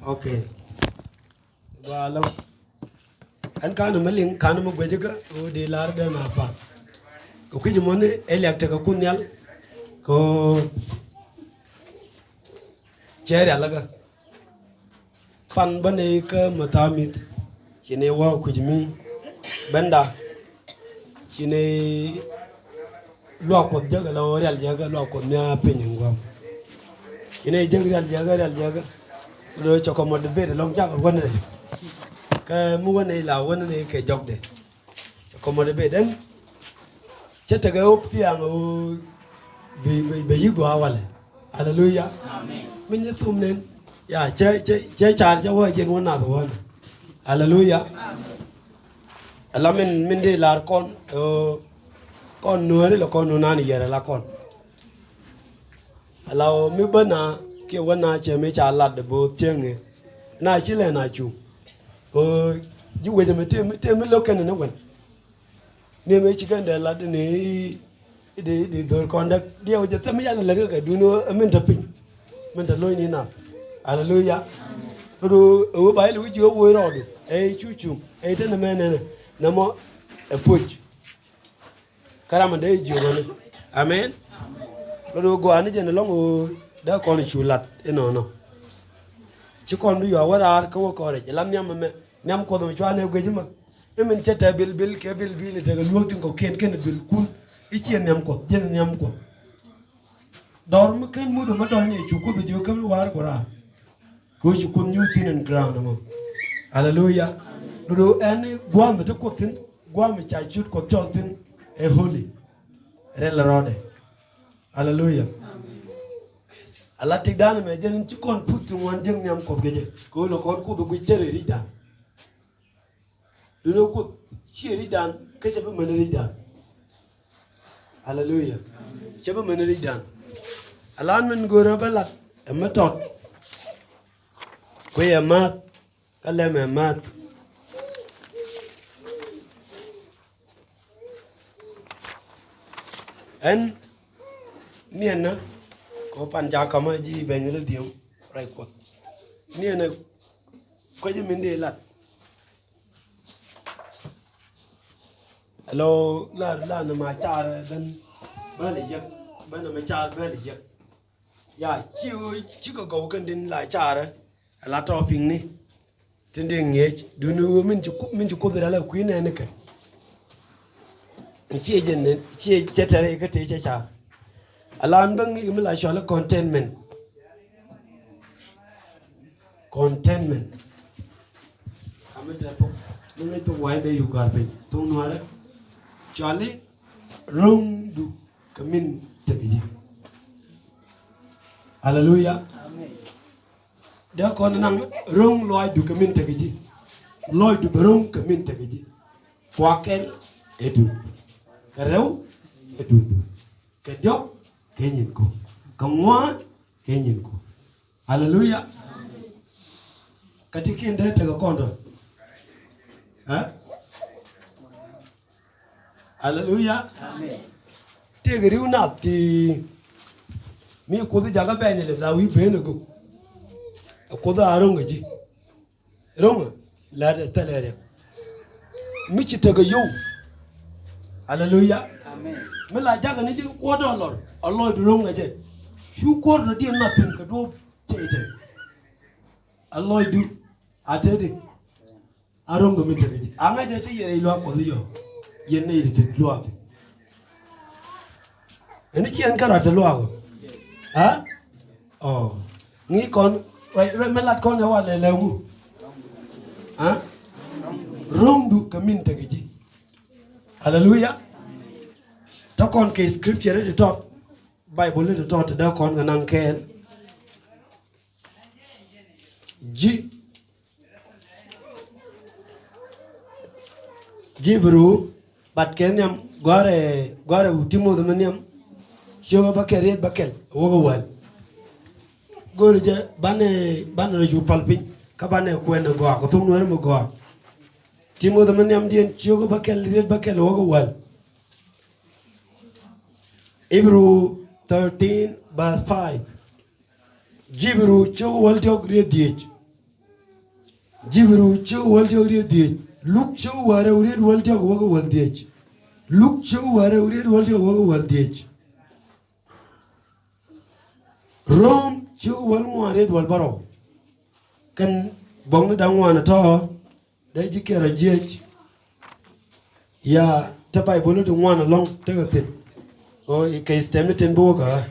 Okay. Walam. An kana maling kana mo gwajiga o de larda na pa. Ko kiji mone eliak taka kunyal ko chere alaga. Fan bane ka matamit. Chine wa kujimi benda. Chine lua ko jaga la ori al jaga lua ko nya penyangwa. Chine jaga lo cho ko mod be long jaga wona ka mu wona la wona ne ke jogde ko mod be den chete ga op ki ang o be yigo awale hallelujah amen min yetum nen ya che char ja wa jen wona do wona hallelujah amen ala min de lar kon nuore lo kon nani yere la kon ala mi bana ke wana che me cha lat de bo tienge na chile na chu ko ji we me te me lo ken na wen ne me chi kan de lat ne de dor kondak de o je te me ya na le ga du no min ta pin min ta lo ni na hallelujah do o ba lu ji o wo ro do e chu e te na me ne na mo e puch karama de ji o ne amen do go ani je na lo o da kon chulat no ci kon du yo wara ko ko re lam nyam ko do chwane gwejima e men cheta bil ke bil te ga lutin ko ken bil kun i ci nyam ko jen nyam ko dor mu ken mu do ma do ni chu ko do kam war ko ra ko ci kun ñu tin ground mo hallelujah do en gwam te ko tin gwam cha chut ko tin e holy rel rode hallelujah ala tigdana me jen ci kon putu won jeng nyam ko geje ko lo kon ko bu jere rida do ko ci ridan ke ce be men ridan hallelujah ce be men ridan alan men goro balat e matot ko ya mat kala me mat en niena ko panja kama ji benyele dio rai ko ni ne ko je minde lat hello la na ma char dan ba le je ba na ma char ba le je ya chi ko go kan din la char la to ping ni tin de nge du nu min ji ko da la ku ne ne ka chi je ne chi tare ka te cha alan bang mi la shola contentment ameta to mi to wai be yu gar be to noara chale rong du kamin teji hallelujah amen da kon nang rong loy du kamin teji loy du rong kamin teji kwakel edu rew edu ke jok ke nhìn ko kamwa ke nhìn ko hallelujah katika ndete ga kondo ha hallelujah amen te gari una ti mi ko di jaga be ne la wi be ne go ko da aronga ji ronga la de telere mi ci te ga yow hallelujah amen mi la jaga ni ji ko do lor Allah du ronga je shu ko do di na tin ka do chete Allah du atede aronga mi tege ji anga je ti yere lo ko yo yenne iri te lo ate eni chi an karata lo ago ha oh ni kon me lat kon wa le lewu ha rondu kamin tege ji hallelujah ta kon ke scripture de top bible de top da kon nan ken jibru bat kenyam gore utimo de menyam shoga bakel wogo wal gore je bane ju palpin ka bane ko en go ko tum no mo go timo de menyam dien shoga bakel wogo wal Hebrew 13 verse 5 Jibru cho wal jog rediech Jibru chu wal jawri di. Look chu ware urid wal jaw wal di. Look chu ware urid wal jaw wal di. Rom chu wal warid wal baro. Kan bong dang wana to dai jikera jej. Ya tapai bolu to wana long tegatin. Oh, kai stem ten boga.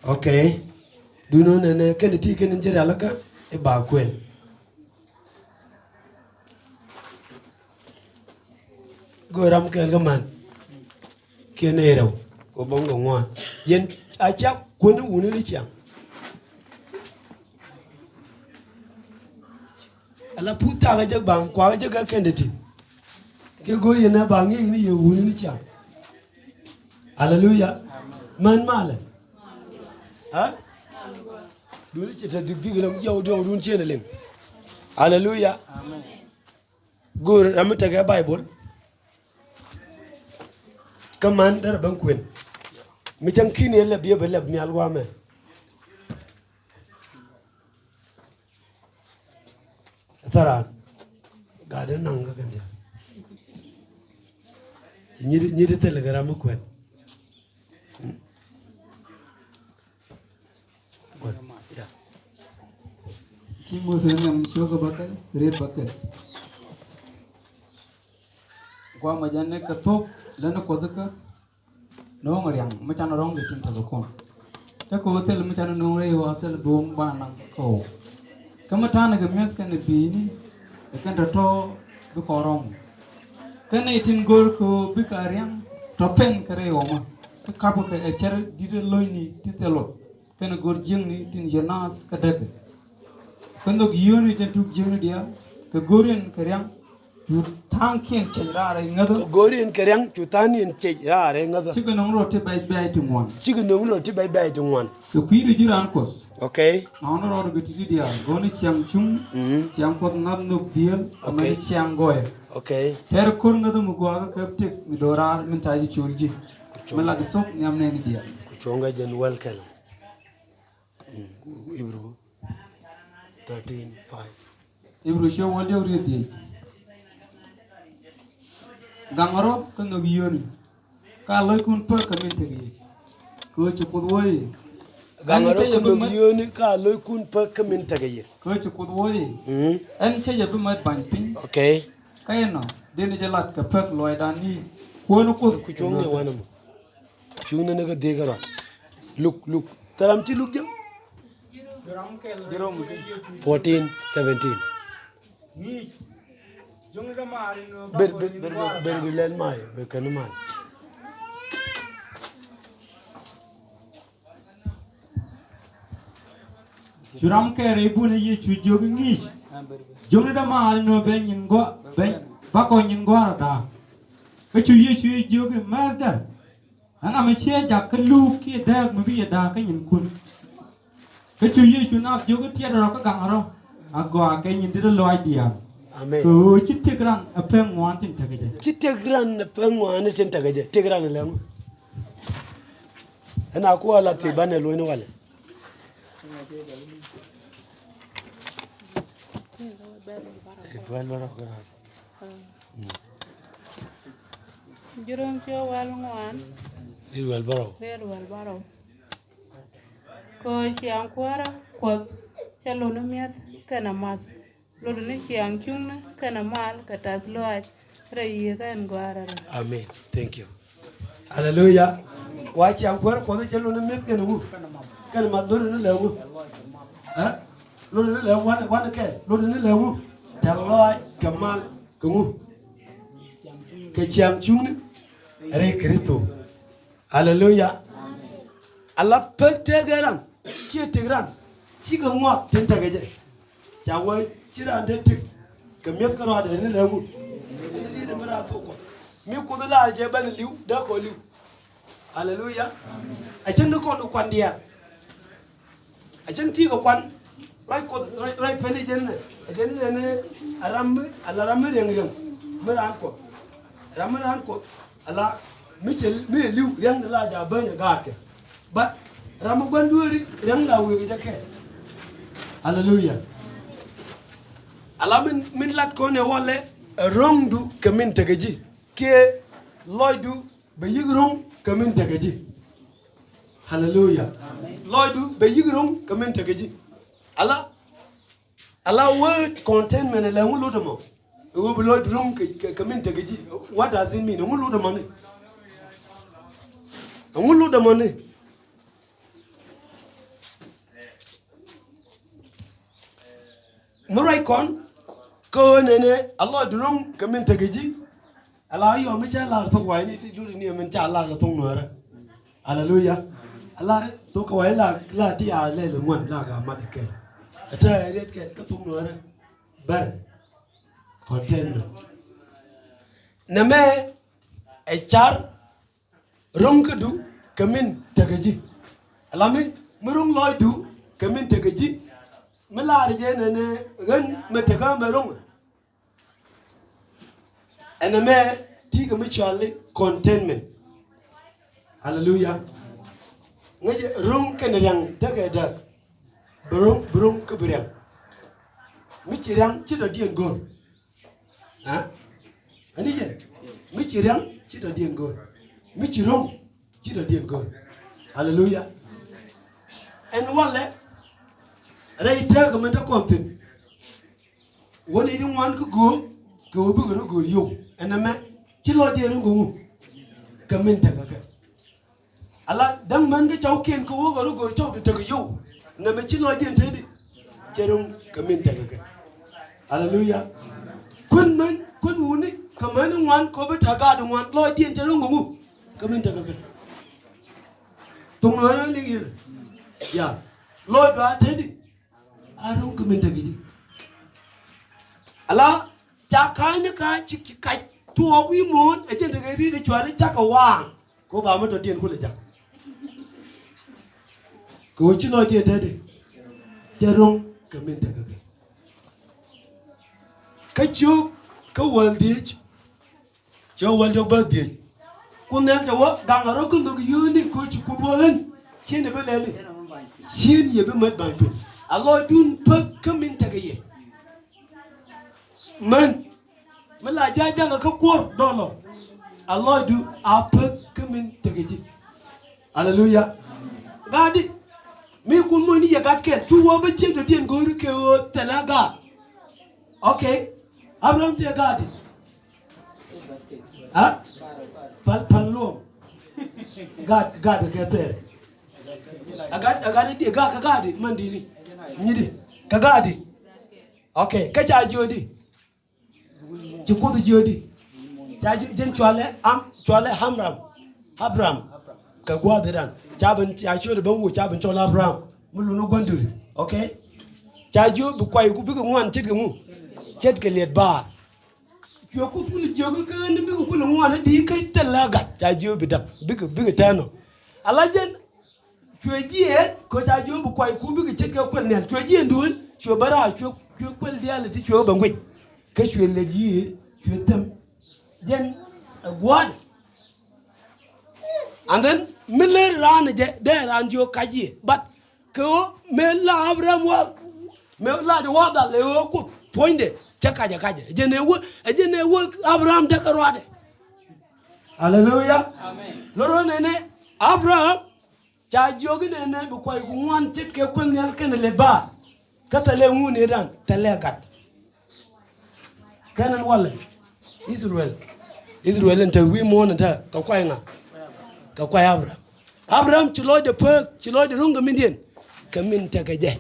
Okay. Do no ne kan ti kan jere alaka e ba kwen. Go ram kel gaman. Kenero ko bongo ngwa. Yen acha kunu wunu ni chiang. Ala puta ga jag bang kwa ga ga kendeti. Ke gori na bangi ni ye wunu ni chiang. Hallelujah. Man male. Ha? Dulu cerita dig lam yow do dun chene len. Hallelujah. Amen. Gur ramata ga Bible. Kaman dar ban kwen. Mi chan kini la biya belab mi alwa me. Tara. Gaden nang ga gande. Nyidi telegram kwen. Kimbo senam shoga bakal red bakal gua majane katok lana kodaka no ngariang macam orang di tinta dokon ta ko hotel macam no ngare hotel bom banang ko kamatana ga mes kan bini kan to bu korong kan itin gor ko bi kariang topen kare oma ka kapo ka echer dide loini titelo kan gor jing ni tin jenas kadak Kendo gioni jentuk jeni dia ke gorin keryang tu tangkien cejara ngado ke gorin keryang tu tanin cejara ngado chiga nongro te bai tungwan chiga nongro te bai tungwan ke kuiru jiran kos okay naono ro gititi dia goni chiang chung chiang pot nad no biel amai chiang goye okay ter kor ngado mugwa ke tek midora min taji chulji malagi sok nyamne ni dia kuchonga jen welcome ibru 13:5 Ibru show wali uriti Gangaro kano gioni ka loy kun pa Kɛ Min Tekɛ Ji ko chukudwoi Gangaro kano gioni ka loy kun pa Kɛ Min Tekɛ Ji ko chukudwoi en che yabu mat ban pin okay kayeno deni jalat ka pak loy dani ko ko kuchonga wana mo chuna ne ga degara look taram chi look jam 14, 17. Ber mai, ber kan mai. Juram ke rebu ne ye chujo ngi. Jomne da ma no ben ngo ben ba ko ngo da. Ke chu ye jo ke masdar. Ana me che ja ke lu ki da mu bi da ka yin kun. Cái chú ý chú nào chú cái thiệt rồi các gang rồi, agora cái nhìn thấy nó loài đi à, amen. Chít thiệt rằng ở bên ngoài trên thế cái gì, chít thiệt rằng ở bên ngoài trên thế cái gì, thiệt rằng là không, anh aku ala tiba ne loino wale. Jurum cho wal ngwan. Irwal baro. Irwal baro. Ko siang kwara ko chalo no miat kana mas. Lo ne siang chung kana mal katas loaj. Rai kan gwara. Amen. Thank you. Hallelujah. Wa siang kwara ko chalo no miat kana mu. Kana mas lo ne le mu. Ha? Lo ne le wan ke. Lo ne le mu. Chalo kamal kumu. Ke siang chung Rai Kristo. Hallelujah. Allah petegaran. Kia tegran. Chiga ngwa tenta gaje. Chawa chira ande tik. Kamyat karo ade ne lemu. Ne de mara to ko. Mi ko da je ban liu da ko liu. Hallelujah. A can ko no kwandia. A can ti ko kwan. Rai ko rai pele jenne. Jenne ne aram ala ram reng. Mara ko. Ramaran ko ala mi liu reng la ja ban ga ke. But Ramagwanduri, Ranga will get a cat. Hallelujah. ala min lat ko ne wole rong du Kɛ Min Tekɛ Ji ke loy du be yigrong Kɛ Min Tekɛ Ji hallelujah loy du be yigrong Kɛ Min Tekɛ Ji ala word contentment la ngulu de mo wo be loy rong Kɛ Min Tekɛ Ji what does it mean ngulu de mo ne ngulu de mo ne Murai kon ko nene Allah durung Kɛ Min Tekɛ Ji ala yo me cha la to wai ni du ni men cha la to ngora hallelujah ala to ko wai la ti a le ngon la ga ma de ke ata ret ke to ngora bar contentment na me e char rung du Kɛ Min Tekɛ Ji ala me murung loy du Kɛ Min Tekɛ Ji Melari jene ne ren metega merong. Eneme tiga mutually contentment. Hallelujah. Ngaje rong keneriang tagada. Berong keberang. Michirang cida dien gor. Ha? Ani je. Michirang cida dien gor. Michirong cida dien gor. Hallelujah. And wale Ray take a mental content. When you don't want to go big go you. And a man, Chilo dear go. Kɛ Min Tekɛ Ji. Allah, dang man get out can go to take you. Never Chilo dear Teddy. Cherum Kɛ Min Tekɛ Ji. Hallelujah. Kun man, kun wuni, command one, cover Tagad one, Lord dear Cherum. Kɛ Min Tekɛ Ji. Tomorrow, yeah. Lord, Teddy. Arung Kɛ Min Tekɛ Ji. Allah, Chakaina ka chiki kai to we moon, a gentleman read it to a chaka wang. Go by motor dear Kuleja. Go chino dear daddy. Jerome Kɛ Min Tekɛ Ji. Kachu, go world ditch. Joe world of birthday. Couldn't what Gangarokun look unique coach Kubohan. She never let me. She never met my pin. Allah dun Kɛ Min Tekɛ Ji. Man, mala jaja ka kwor dolo. Allah du Kɛ Min Tekɛ Ji. Hallelujah. Gadi, me kun mo ni ya gat ken. Tu wo be che do dien goru ke o telaga. Okay. Abraham te gadi. Ha? Palom. Gad ke ter. Agadi di gadi mandini. Nyidi. Kagadi. Okay, kacha jodi. Chikudu jodi. Chaji jen chwale Habram. Kagwadiran. Chaban chashu bangu chaban chola Abraham. Mulu no gonduri. Okay? Chaju bu kwai ku bigu ngwan chit mu. Chet ke liet bar. Yo ku kulu jogu ke ne bigu kulu ngwan di kai telaga. Chaju bidap bigu tano. Alajen chweji ko chaju bu kwai ku bigu chet ke kwel nel. Chweji ndun chwe bara chwe kwel diale ti chwe bangwe. Ke chwe le yi chwe tem. Jen gwad. And then miller ran there and your kaji. But ko me la Abraham wa me la de wa da le ko poinde chakaja kaja. Jene wo Abraham takarwade. Hallelujah. Amen. Loro nene Abraham cha jogi nene bu koy ku ngwan tit ke ko nyal ken le ba. Kata le ngune dan telegat. Kanan wala Israel enta wi mo nta ka kwai nga. Ka kwai Abraham chilo de perk chilo de runga mindien Kɛ Min Tekɛ Ji.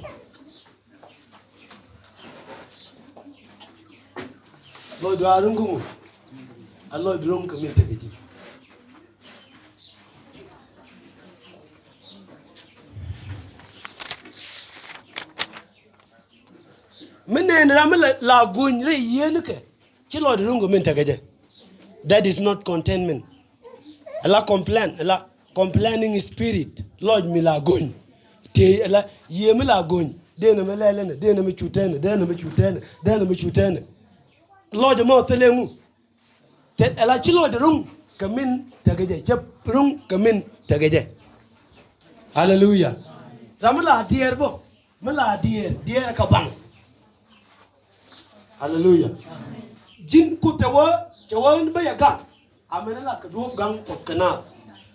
Lo do arungu Allah drong Kɛ Min Tekɛ Ji. Menen ram la gunre yenke chilo de rungu Min Tekɛ Ji. That is not contentment. Allah complaining spirit. Lord mi la gun. Te Allah ye mi la gun. De na me lele de na me chutene, de na me chutene. Lord mo telemu. Te Allah chilo de rung Kɛ Min Tekɛ Ji. Chep rung Kɛ Min Tekɛ Ji. Hallelujah. Ramala dier bo. Mala dier ka bang. Hallelujah. Jin kutawa chawan ba ya gang. Amena la ka do gang pot kana.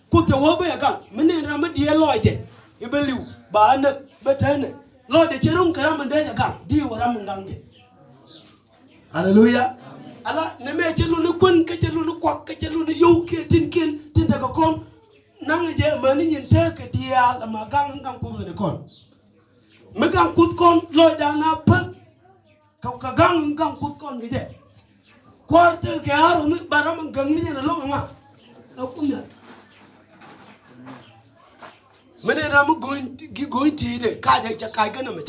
Kutawa ba ya gang. Mene rama dia loide. Ibeliu ba na betane. Loide cherung kara manda ya gang. Di wara mungange. Hallelujah. Ala neme chelu nu kun ke chelu nu kwak ke chelu nu yu ke tin ta ka kon. Nang je mani nyin te ke dia la ma gang ko ne kon. Me gang kut kon loida na pa. Ka gang kut kon ge je. Quarter ke aro ni baram gang ni na lo nga. Lo kunya. Mene ram going ti de ka je cha kai kana me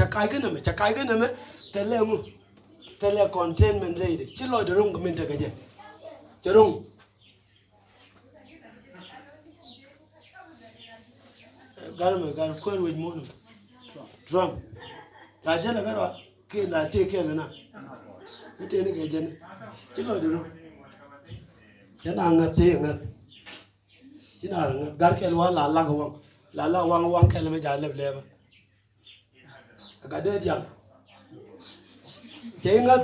tele mu. Tele contentment reide. Chi lo de rung Kɛ Min Tekɛ Ji. Cherung. Gar ko we mo no. Drum. La je la garwa ke la te ke na. Ite ni ke je ni. Chi lo de rung. Chana ngate ngat. China ngat gar ke wa la ga wang. La wang ke le me ja le ba. Ga de jang. Chenga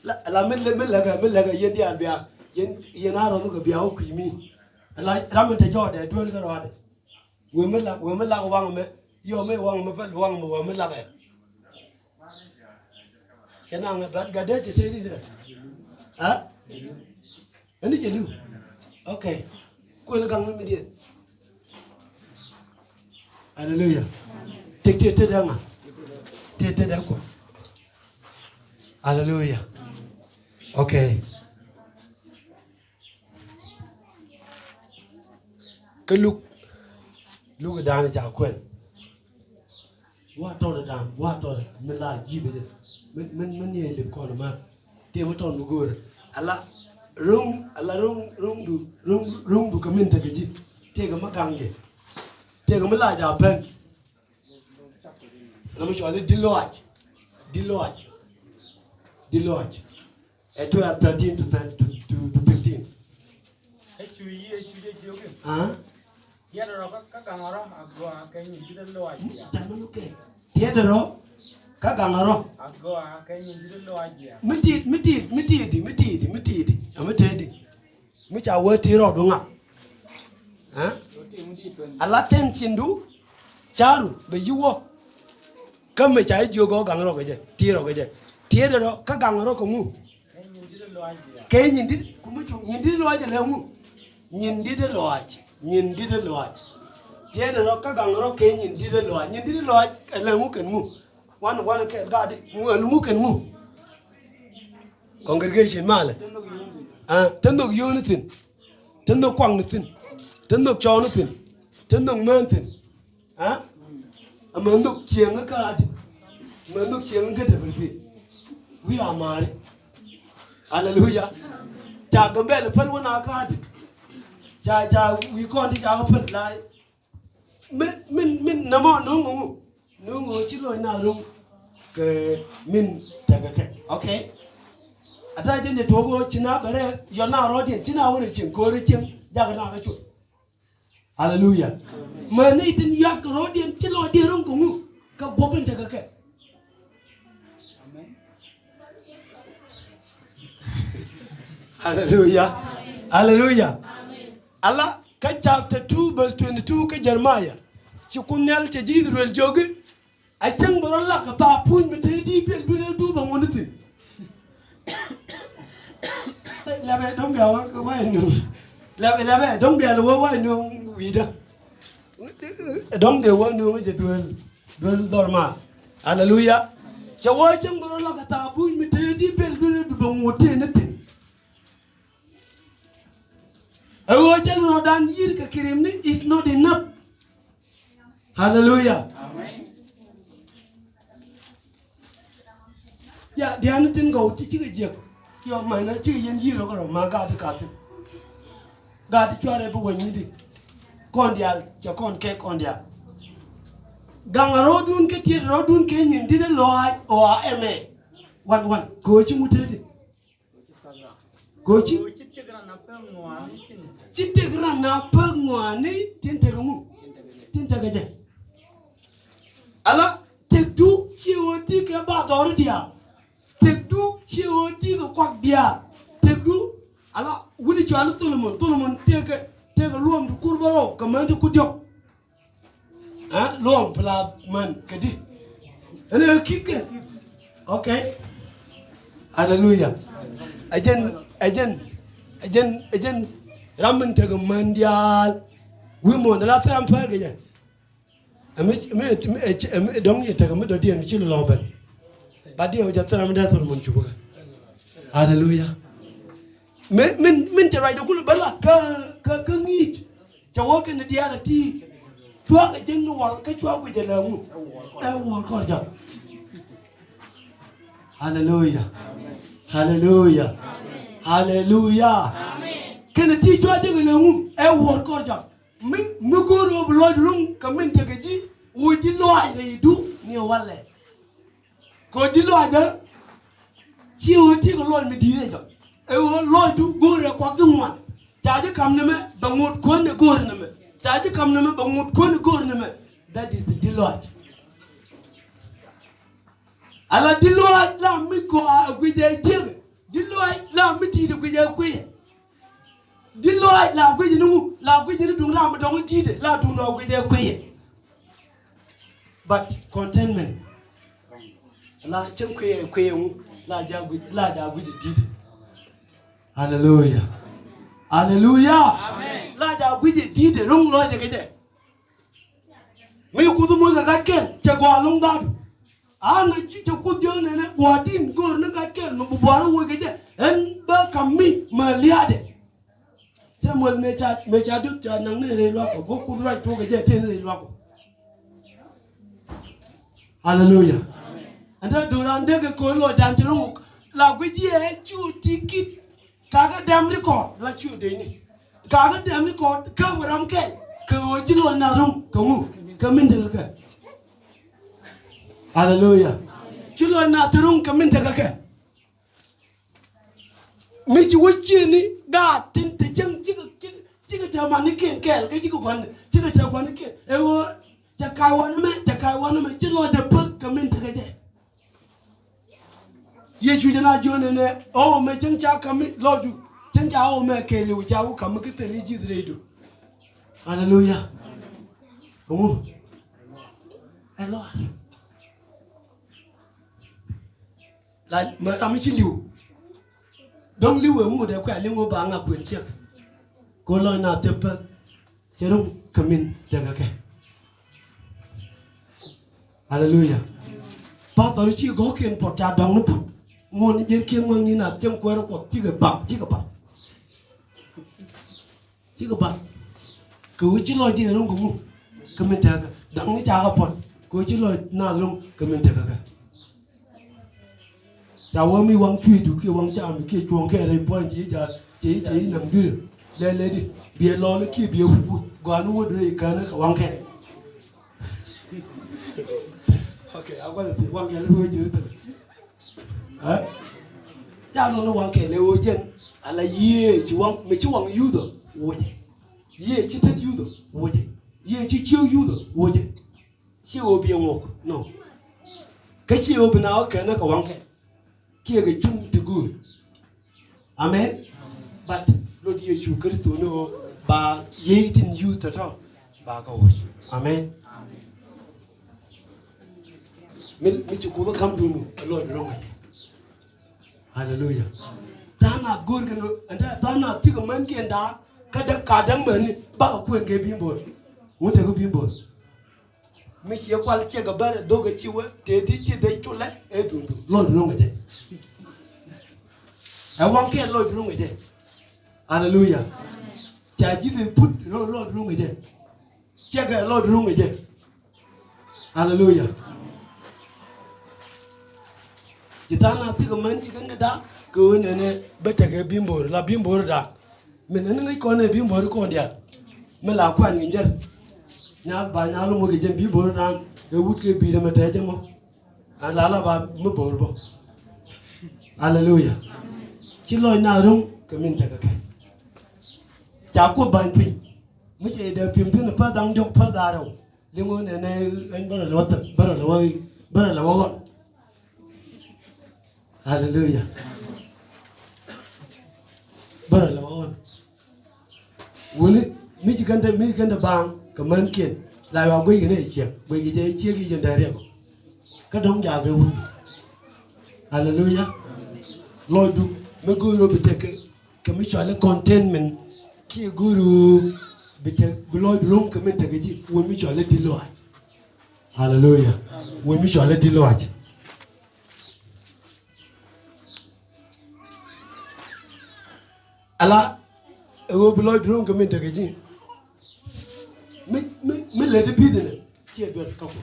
la men la ga yedi albia yen aro no ga bia o kimi la ram te jode dol ga rode we me la wang me yo me wang me wang me we me la ga kena nga bat ga de te di de ha ani je lu okay ko la gang me di hallelujah te da nga te da ko. Hallelujah. Okay. Cái lúc cái đàn này chả quen. Quá to rồi, mình là gì bây giờ? Mình nhảy được con mà. Tiêm một ton đủ rồi. Ala rung du Kɛ Min Tekɛ Ji. Tiêm cái mắt căng kì. Tiêm cái mắt là chả pen. Nó mới cho đi lodge. The Lodge at 12:13 to 15. Tiadero kagangaro. Mitidi. Micha wati ro dunga. Ala tensindu charu be yuwo. Kame cha jogo gangaro gaje. Tiro gaje. Tiedero kagangaro ko mu ke nyindi kumuchu nyindi loaje le mu nyindi de loaje tiedero kagangaro ke nyindi de loaje le mu ken mu wan ke gadi mu ken mu congregation male tendo unitin tendo kwangnitin tendo chawnitin tendo mantin amando kienga kadi mando kienga de berde. We are married. Hallelujah. Jagambel pal wana kadi. Ja we can't ja pal lai. Min namo nungu chilo na rung Kɛ Min Tekɛ Ji. Okay. Ata jende togo china bare yona rodi china woni chin kore chin jaga na chu. Hallelujah. Mani tin yak rodi chilo de rung kungu ka gobin Tekɛ Ji. Hallelujah. Hallelujah. Allah ka chapter 2 verse 22 ka Jeremiah. Chikunyal che jidrel jogi. A chang borola ka ta pun mete di pel bune du ba moniti. Labe dom ya wa ka wa no. Labe dom ya lo wa no wida. Dom de wa no je duel dorma. Hallelujah. Chawa chang borola ka ta pun mete di pel bune du ba moniti ne. It's not enough. Hallelujah. Amen. Yeah, the other thing go to Chicken. Your man, a chicken year or my God, God, you are ever when you did. Condial, Jacon cake condia. Gangarodun Keti Rodun Kenyan didn't lie or MA. One, coaching would tell it. Coaching. Chitegra na pangwani tintegamu tintegaje ala tekdu chiwoti ke ba dordia tekdu chi o ti ko kwak dia te du ala wudi cho ala Solomon te ka luom du kurbaro ka man ku dio ha luom pla man kadi ana kike okay hallelujah ajen ramen te ga mandial wi mo la tram pa ga ya me dong ye te ga me do dien chi lo ban ba dio ja tram da Solomon chuba hallelujah min te rai do kulu bala ka ngi cha wo ke ne dia la ti chua ga jeng no wal ka chua gu je la mu wo ko ja hallelujah hallelujah hallelujah kene ti chua je la mu wo ko ja mi go ro blood room ka min te ga ji wo di lo ai re du ni wale ko di lo ja chi wo ti ko lo mi di re ja ewo loju gore kwa dungwan jaje kamne me bangut konne gore ne me jaje kamne me bangut konne gore ne me that is the diloj ala diloj la mi ko aguje jege diloj la mi ti de guje kuye diloj la guje nu la guje ni dunga ma dong ti de la du no guje kuye but contentment la chen kuye mu la ja guje ti de hallelujah hallelujah amen la ja gwije di de rong lo de geje mi ku du mo ga kel che go long da ana ji che ku dio ne wa din go ne ga kel no bu baro wo geje en ba kam mi ma liade se mo me cha du cha nang ne re lo ko ku du ra to geje te ne re lo ko hallelujah amen anda durande ge ko lo dan che rong la gwije e chu tikit kaga dam record la chu de ni kaga dam record ka waram ke ka oji lo na rum ka mu ka min de ka hallelujah chu lo na rum ka min de ka mi chi wuchi ni ga tin te chang chi ka ta ma ni ken ke ka chi ko kwan chi ka ta kwan ke e wo cha kai wa na me chi lo de pa ka min de ka je ye chu jana jone ne o me chen cha kami lodu chen cha o me ke lu cha u kam ke te ni ji dredo hallelujah omo hello la ma am chi liu dong liu e mu de kwa lingo ba nga kwen chek ko lo na te pa cherum kamin daga ke hallelujah pa to chi go ken po cha dong no put mon ni je kiem ngang ni na tem ko ro ko ti ga ba ko chi lo di rong ko ka min ta ga dang ni cha ga pot ko chi lo na rong ka min ta ga cha wo mi wang chui du ki wang cha mi ki chuong ke le pon ji ja ji nang du le di bie lo le ki bie wu go anu wo de ka na wang ke okay agora te wang ya le wo ji cha no wang ke le o jen ala ye chi wang me chi wang yu do wo je ye chi te yu do wo je ye chi chiu yu do wo je chi o bi ngo no ka chi o bina o ke na ka wang ke ki ga chung te gu amen but lo di chu kristo no ba ye tin yu ta to ba ka wo amen mi chi ko ba kam du no lo do ngo hallelujah dana gorgano anda dana tiga man ke nda kada kadang man ba ku nge bimbo muta ku bimbo mi shi kwal che ga bare doga chiwa te di ti de chula e dundu lo do ngade I want ke lo do ngade hallelujah cha ji de put lo do ngade che ga lo do ngade hallelujah kitana tiga man tiga da ko ne beta ga bimbor la bimbor da men ne ko ne bimbor ko ndia me la kwan njer nya ba nya lu mo ge jem bimbor da e wut ke bi de mata jamo ala la ba mo bor bo hallelujah ci loy na rum ke min ta ka cha ko ban pi mu che da pim tin pa dang jok pa da ro li mo ne en bara lo ta bara lo wa Hallelujah. Bara la on. Woni mi ganda bang ka man ken la wa gwe ne che gwe ge che gi jenda re ka dom ja ge wu. Hallelujah. Lord du me guru biteke ka mi chale contentment ki guru bitek Lord rom ka min tekɛ ji wo mi chale di lo. Hallelujah. Wo mi chale di lo. Ala ego below drum come into the me let it be the tear bird couple.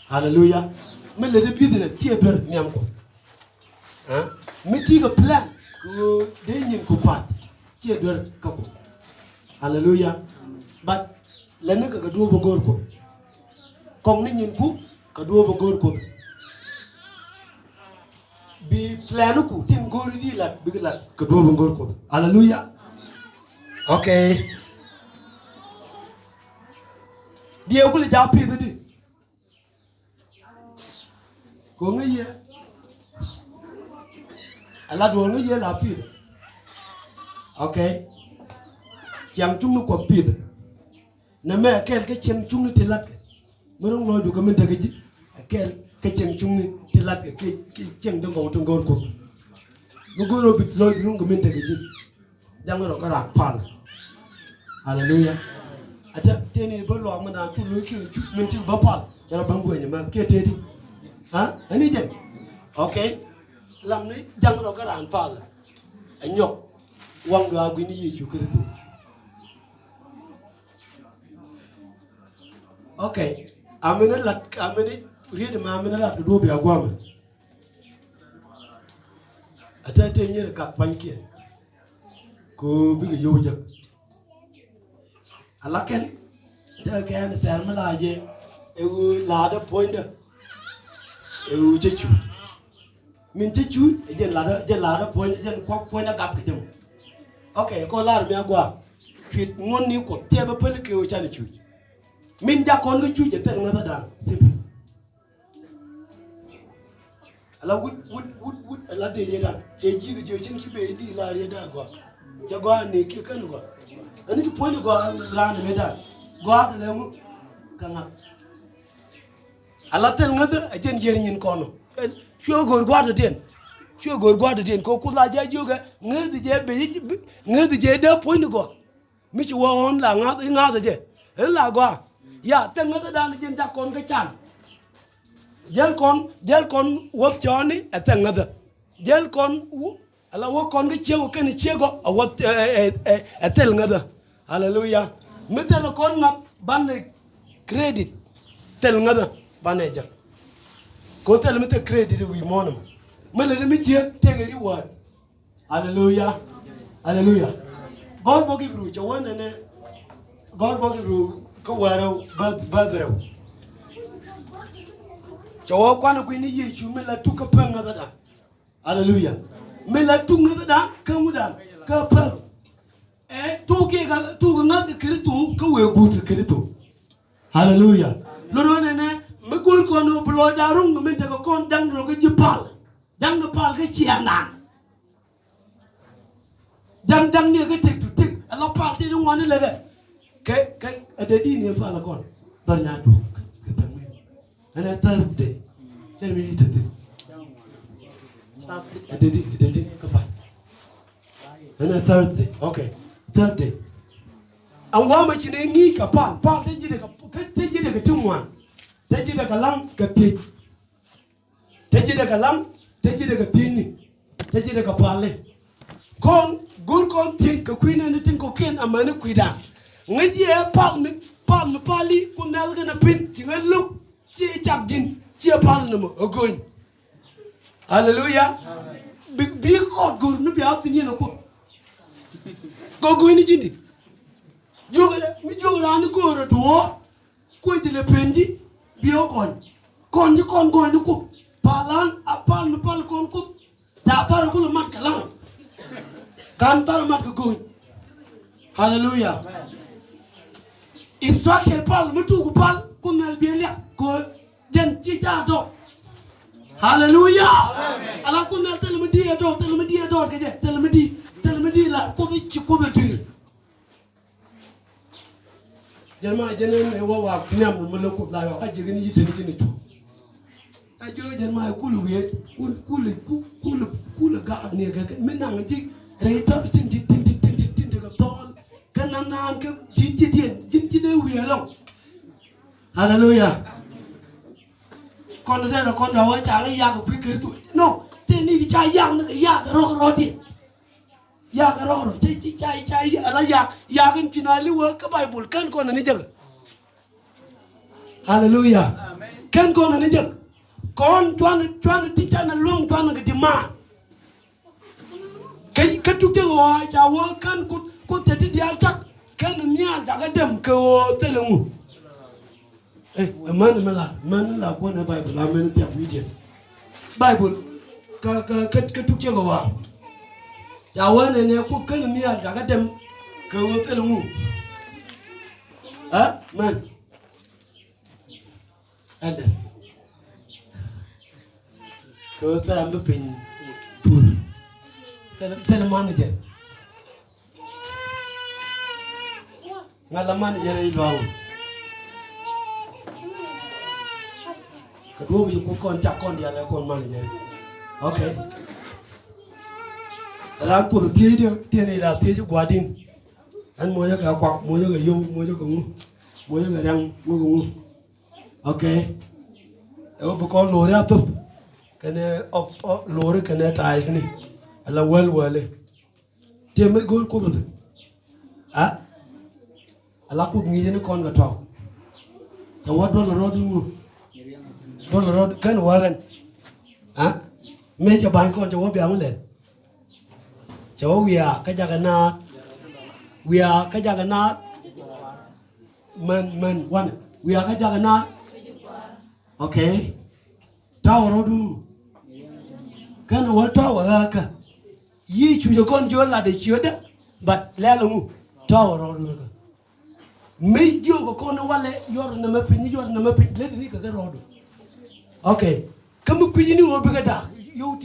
Hallelujah. Me let it be the tear bird nyamko. Huh? Me take a plan to danger kupat tear bird couple. Hallelujah. But lenaka ka do bongorko. Kong nin ku ka do bongorko. Bi planuku tim gori di lat bigilat ka do bongorko. Hallelujah. Okay. Dia aku le japi tadi. Kau ngi ye. Ala dua ngi ye lapi. Okay. Yang chung ko pi. Na me kel ke chen chung ti lat. Merong lo du ka min tekɛ ji. Kel ke chen chung ni ti lat ke chen dong ko ko. Mu goro bit lo du ka min tekɛ ji. Jangan ro ka rak pal. Hallelujah. Aja teni bo lo mana tu lo ki min ti ba pal. Jara bangu ni ma ke te ti. Ha? Ani je. Okay. Lam ni jang ro ka ran pal. Anyok. Wang do agui ni Yesu Kristo. Okay. Amena lat amena riede ma amena lat do bi agwam. Aja teni ka panke. Ko bi yo je. Alaken ta kan ser malaje e lada point e jechu min jechu e je lada point je ko point gap ke jam. Okay ko lar mi agwa fit ngon ni ko te ba pel ke o chani chu min ja kon ga chu je tel ngata dan simple ala wut ala de je dan je ji je chin ki be di la re da gwa ja gwa ni ke kan gwa ani ki point gwa ran me da gwa le mu kanga ala tel ngada a jen yer nyin kono sho gor gwa de den sho gor gwa de den ko kula ja juga ngadi je be ngadi je da point gwa mi chi won la ngada je la gwa ya tel ngada dan jen da kon ka chan jel kon wot choni a tel ngada jel kon ala wo kon ga chego ken chego a wot a tel ngada. Hallelujah. Metel kon ngap ban credit tel ngada baneja. Ko tel mete credit wi monum. Mele mi je tege reward. Hallelujah. Hallelujah. God bogi bru jawon ne God bogi bru ko waro badro. Jawo kwana ku ni Yesu mela tuka panga da. Hallelujah. Mela tunga da kamudan ka pa. Tuke ga ngat kristo ka we gut kristo. Hallelujah. Loro ne me gol ko no blo darung me te ko kon dang ro ga jipal. Dang no pal ga chiana. Dang ne ga tek tu tek ala pal ti dum wani le de. Ke adedi ne fa la kon. Dar nya du. Ke tamme. Ana Thursday. Tell me it. Adedi ka pa. Ana Thursday. Okay. Thursday. Ang wama chine ngi ka pal te jide ka tumwan. Te jide ka lam ka pi. Te jide ka lam, te jide ka pini. Te jide ka pale. Kon gur kon tin ka kuina ne tin ko ken amane kuida. Ngaji e pal pali ku nal ga na pin tinga luk chi chap jin chi pal no mo ogoin. Hallelujah. Bi ko gur no bi afi ni no ko. Go ini jindi. Mi jogo ran go ro do. Ko dile penji bio kon. Kon ko. Palan apal no pal kon ko. Da par ko mat kalam. Kan tar mat go. Hallelujah. Instruction pal mutu ko pal ko nal bi le ko jen ci ja do. Hallelujah. Ala kuna telemedi ador ke je telemedi la ko vi ko dir. Jerma jenen e wa nyam mo loko la yo aje gani yite ni tu. Ajo jerma kulu wiye kulu ga ne ga minna ngi reita tindi ga ton kanana ke jinji de wiye lo. Hallelujah. Con đây là con đầu chả cái ya của quý cái tuổi no thế này cái chai yang nó cái ya cái ro đi ya cái ro rồi chai là ya cái chuyện này lưu cái bài bùn can con này chứ hallelujah can con này chứ con choan tí cha nó luôn choan cái gì mà cái chút cái gọi chào vợ can cô thế thì dia chắc cái nó nhàn chả cái đầm cơ thế là ngủ man la ko na Bible amen ti akwidie Bible ka tukche go wa ya wane ne ko kan mi ya daga dem ka wo telmu ha man ada ko tara mbe pin pur tel manager ngala manager yi lo Kedua biji con cak con dia lah con mana je, okay. Dalam pun dia ni lah dia juga adin, an moja ke akuak, moja ke yo, moja ke ngu, moja ke yang ngu, okay. Aku bukan lori apa, kena lori kena tais ni, ala well. Dia mai gol ko tu, ah, ala ko ngi ni con ke tau, jawab dulu rodu ngu. Con rồi cái nào gần, à, mấy cháu bạn con cháu có béo lên, cháu vía cái gia cái na, mình quan, vía cái gia cái na, ok, tao rồi du, cái nào tao ở cái, y chú cho con chưa là để chữa đó, bật lẽ luôn, tao rồi du, mấy điều của con nó qua lẽ, giờ nó mới pin, lấy đi cái rồi du. Okay, kamu kuji ni wobi kada, yo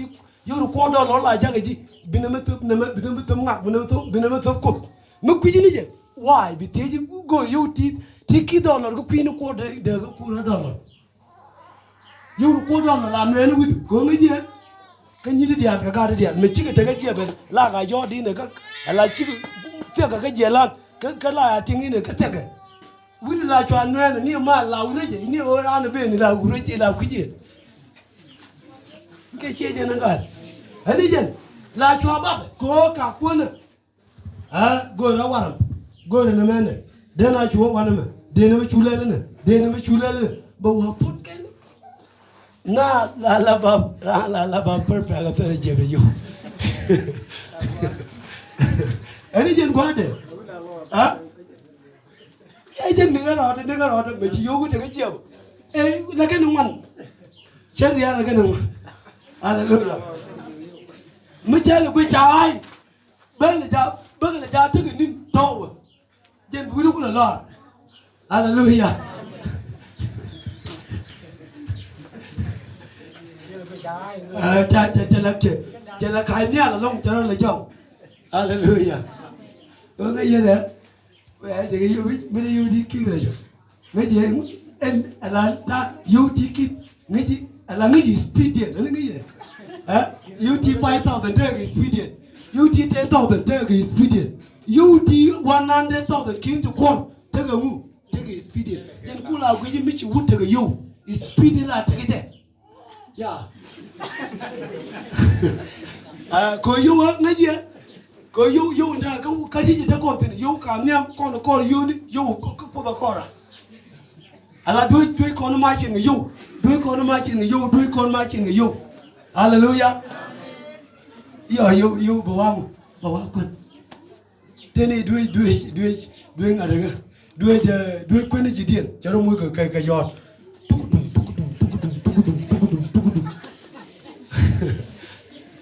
ko do lo la janga ji, binama ngak, binama ko. Mu kuji ni je, why bi teji go yo ti dollar ko kuji ni ko de ko dollar. Yo ko dollar la no en widu, ko ngi je. Kan ni dial ka ga dial, me ci ga taga je ben, la ga yo di ne ka ala ci te ka je lan, ka la ya tingi ne ka tega. Widu la chwa no ni ma la ureje, ni o ran be ni la ureje la kuji. Cái chia cho nó gần, anh đi chân, là cho bác có cả quân này, gọi ra vào, gọi ra làm này, đến nay chúa vào này, đến nay chúa lên này, đến nay chúa lên, bảo họ phốt cái, na là bà bớt phải là phải chơi với nhau, anh đi chân quá đấy, cái chân đừng có rõ, mấy chị yêu cái chiều, là cái nông mặn, chết đi là cái nông mặn. Hallelujah. Mới chơi là quay chào ai, bên là cha thức cái nín to, dân vui lúc là lo. Hallelujah. Cha là cái nhà là long cho nó là chồng. Hallelujah. Có cái gì nữa? Vậy thì cái yêu mới đi yêu đi kia rồi. Mấy gì em là ta yêu đi kia, mấy gì là mấy gì speed điện, nó cái gì? UT 5,000 take is speeding. UT 10,000 take is speeding. UT 100,000 king to quad take a move take is speeding. Then kula kuji michi wood take a yo is speeding la take it. Yeah. Ko yo ngaji ko yo nda ka ji ta ko tin yo ka nyam ko yo ni yo ko da kora. Ala do ko no ma chin yo. Do ko no ma chin yo. Hallelujah. Yo bawa kun. Tene dua ngadaga. Dua kun ni jidian. Cara mu ka yot.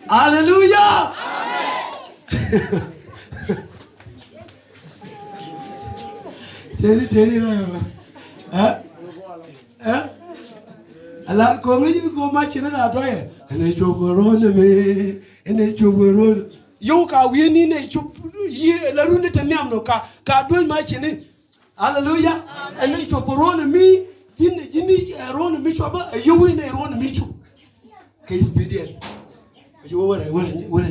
Hallelujah. Tene ra. ala ko ngi ko ma china da to ye ene choboro me ene choboro yo ka wi ni ne chup ye la runi te nyam no ka do ma chini hallelujah ene choboro mi jini ron mi choba yo wi ne ron mi chu ke speedien yo wore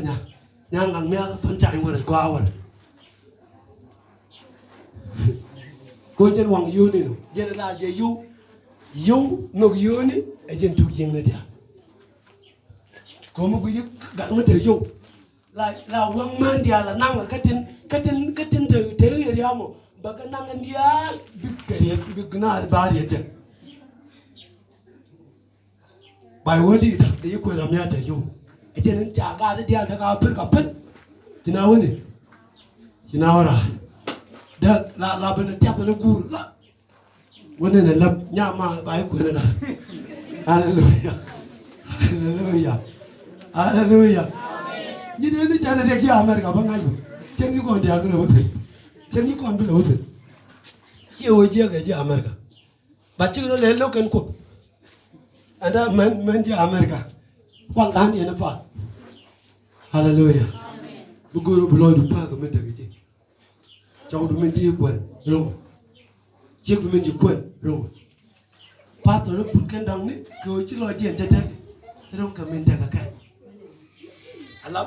nya ngang me ka ton chai wore kwa wore ko jen wang yo ni no jen la je yo no yo ni e jen tu jeng na dia ko mo gu ga mo te yo la wang man dia la nang ka tin te ya mo ba ka nang dia big na ba ri te bai wodi da yi ko ram ya te yo e jen cha ga dia da ka pet tina woni tina wara da la bana ta na kur wani ne lab nyama ba ku na hallelujah hallelujah hallelujah ni ne jana de ki america ba ngai chen ni kon dia lo hote chen ni kon lo hote chi o je ga ji america ba chi ro le lo kan ko anda man ji america kwal dan ni na pa hallelujah bu goro bu lo du pa ko men de ji cháu đúng mình chỉ quên rồi chiếc đúng mình chỉ quên rồi phát rồi nó bút cái đằng đấy rồi chỉ lo điện cho thế không cần mình chẳng cái là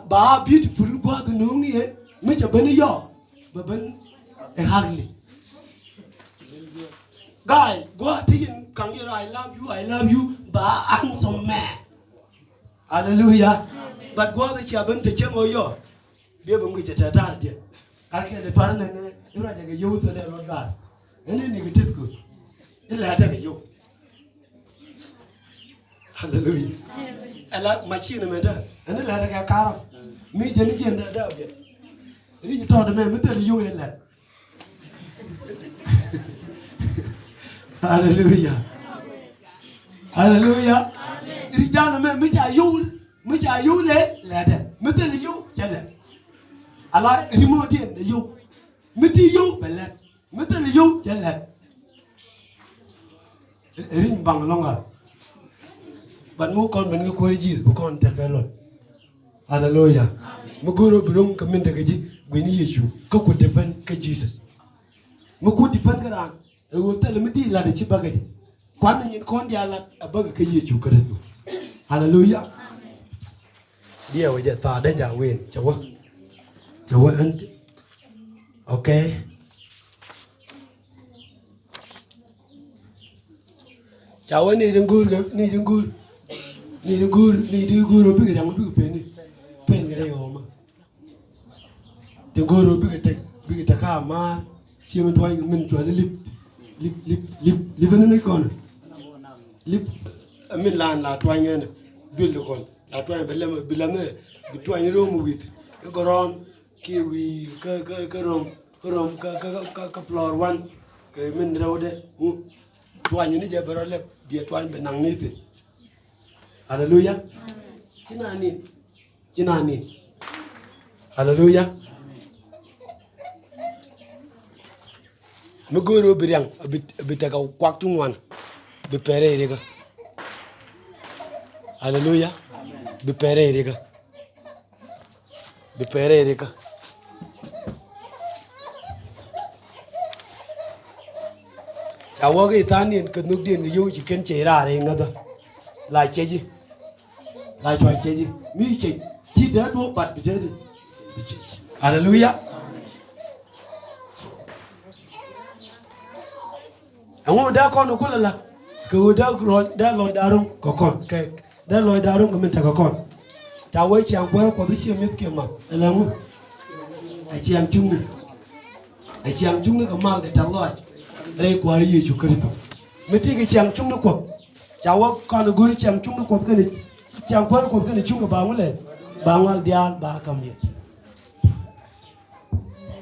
bà beautiful quá cái nướng này mới cho bên nó và bên cái hàng này guy quá thì càng như I love you bà ăn xong mẹ hallelujah but quá thì chỉ bên thì chưa ngồi yo biết bông cái chả ta điện Arke le parana ne ura jaga yo to le roga ene ni gitit ko illa ta yo hallelujah ala machine me da ene la daga karo mi jeni jen da be ri to de me metel yo ella hallelujah hallelujah ri jana me mi ja yo le la da metel yo jala ala rimodien de yo meti yo belet metel yo jelet rin bang longa ban mo kon ben ko ji bu kon te kelon hallelujah mo goro burung Kɛ Min Tekɛ Ji gwini yesu ko ko defen ka jesus mo ko defen garan e wo tel meti la de ci bagadi kwan ni kon dia la abaga ka yesu ka redo hallelujah dia waje ta da ja wen chawa and okay chawa ni dungur bi ga bi pe ga yo ma dungur bi ta ka ma chi min toy min to lip ne kon lip min la toy ngene bil kon la toy be lema bi la ne bi toy ro mu wit goron kiwi ka rom ka floor one ke min rawde twany ni je baro le bi twany be nang niti hallelujah kinani hallelujah mu goro biriang bi ta ka kwak tungwan bi pere rega hallelujah bi pere rega cháu cái ta niên cái nước tiền cái yêu chỉ kén chế ra đấy ngất lại chế gì lại cho chế gì mi chế thì đã đua bật bị chế gì hallelujah ông đã con nó cũng là cái đã lòi đá rong có con cái đã lòi đá rong Kɛ Min Tekɛ con cháu ấy chàng quá có biết chiêm biết kia mà là ngu ai chiêm chung nó có mal để thằng lòi đây quá đi chụp cái đó mấy cái chiêm chung nó có cháu con nó gửi chiêm chung nó có cái này chiêm quá có cái này chung cái bang lên bang al dia ba cầm gì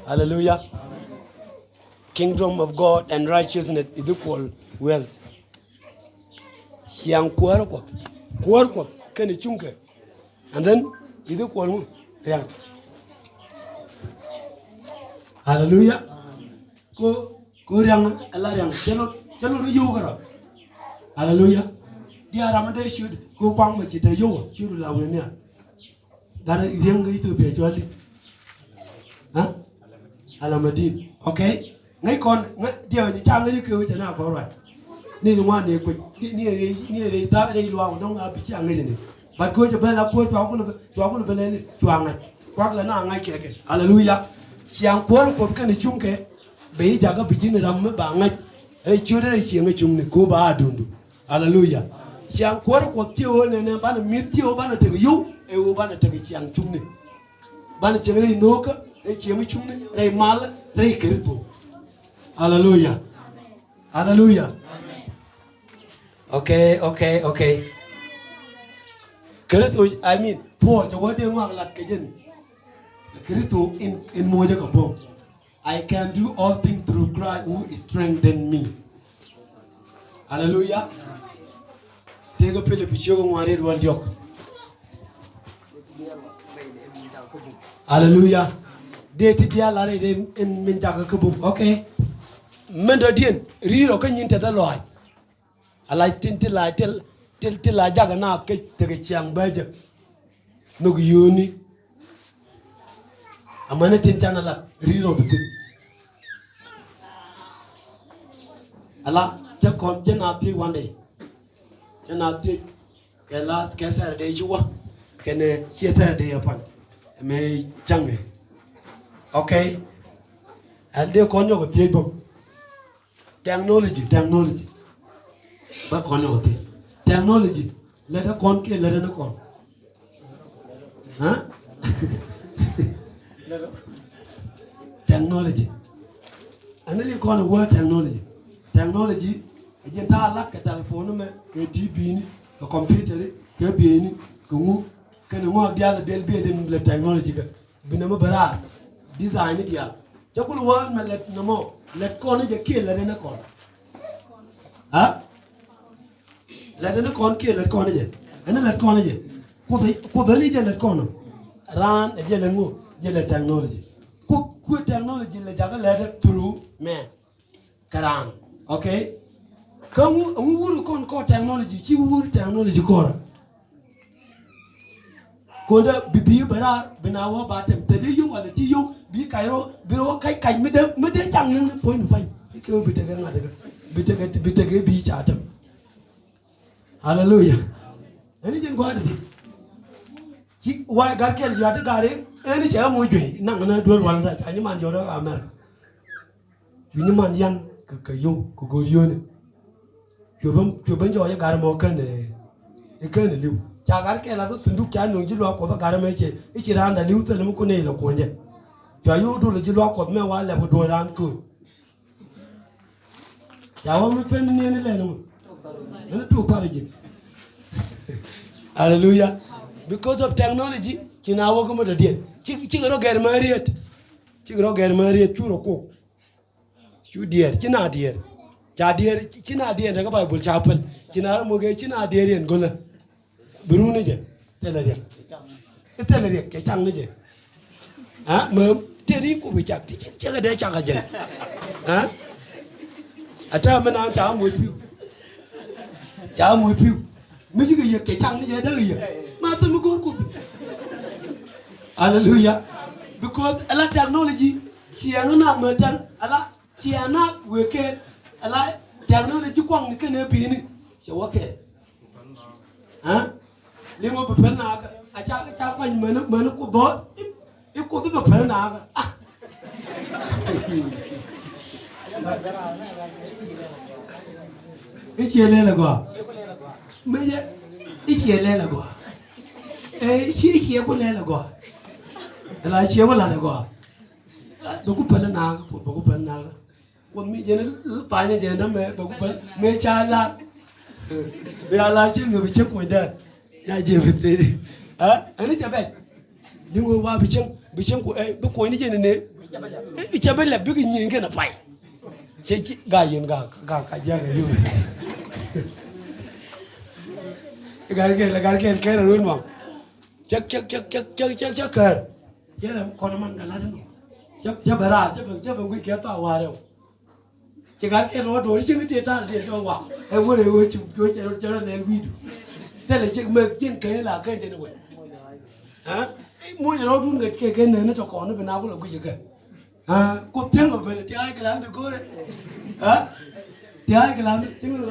hallelujah kingdom of God and righteousness is equal wealth chiêm quá có cái này chung cái and then is equal mu yang hallelujah ko yang Allah yang chalo no yo karo hallelujah dia ramade should go kwang ma chi te yo should la we ne dar rieng ngi tu be chwali ha alamadin okay ngai kon dia ni chang ngi ku chana ko right ni wa ne ku ni ta ni luang dong a bi chang ngi ni bat ko je bela ko chwa ko bela ni chwa ngai kwak la na ngai ke hallelujah siang ko ko kan chung ke be ja ga bi ni ram ba ngai re chu re siang chung ni ko ba dundu hallelujah siang ko ko tio ne ba na mi tio ba na te yu e wo ba na te siang chung ni ba na cheng re no ka re siang chung ni re mal re kirpo hallelujah hallelujah okay Kristo I mean Paul to what they want lat ke jen Kristo in mo je ko bom I can do all things through Christ who strengthens me hallelujah Tego pele picho ngware wal jok hallelujah de ti dia la re de en min jaga ko bum okay men do dien riro ko nyinte da loaj ala tinti la tel la jaga na ke tege chiang baje no yoni amana tin chana la riro bitin ala je kon je na ti one day je na ti ke la ke sa de juwa ke ne cheta de yapan me change okay alde kon yo ko ti bom technology ba kon yo ti technology let a con ke let a con huh technology anele kon word technology e ta la ke telephone me ke tv ni ke computer ke bi ni ke mu ke no dia la del bi dem le technology ke bina ma bara design dia jakul word me let no mo let kon je ke let na kon ha let na kon ke let kon je ana let kon je ko dali je let kon ran je le mu je le technology ku technology le jaga let through man karan okay kamu wuru kon ko technology ci wuru technology ko ra ko da bibi bara bina wo batem te de yo wala ti yo bi kayro bi ro kai me de chang ne fo ni fay ko bi te ga ngada bi te ga bi chatam hallelujah ani jen gwada di ci wa garkel ya de gare ani cha mo jwe nang na dol wala ta ani man yo da america ni man yan ka yo ko go yo ne cho ban jo ya gare mo kan ne kan ne liu cha garkel la to tundu cha no ji lo ko ba gare me che i ci ran da liu te mo ko ne lo ko ne cha yo do le ji lo ko me wa le ko do ran ko ya wa me pen ne ne le no ne to pa le ji hallelujah because of technology china wo ko mo de chi ro ger mariet churo ko chu dier china dier cha dier china dier daga bible chapel china mo ge china dier en gola brune je tele ke chang ne je ha mo te ri ko bi chak ti che ga de chak ga je ha ata me na cha mo piu me ji ge ke chang ne je da ge ma ta mo ko hallelujah because ala technology chiana na metan ala chiana weke ala technology kwang ni kene bi ni che wake ha limo be pelna ka acha kwang men ko do I ko be pelna ka ichiele la go me je ichiele la go ichi ko le la go la chi ko la go do ku pel na ko pel na ko mi je pa je je na me do ku pel me cha la be ala chi ngi bi che ko da ya je bi te ha ani cha be ni wo wa bi chen ko bi ko ni je ne bi cha be la bi ngi ngi na pai che ga yin ga ka ja ga yu garke ke ra ruin mong chắc cờ chứ là con nó mang cả lá thế chắc bara chắc bằng quy kéo tao hòa đâu chỉ gắn cái nó đối chứ cái ta để cho quả em muốn để chụp cho nó lên video đây là chuyện mực chuyện cái là cái gì vậy hả mua cho nó đúng cái này nó cho con nó bên nào cũng là cái gì cả cột tiếng ở bên thì ai cái làm được cô đấy hả thì ai cái làm tiếng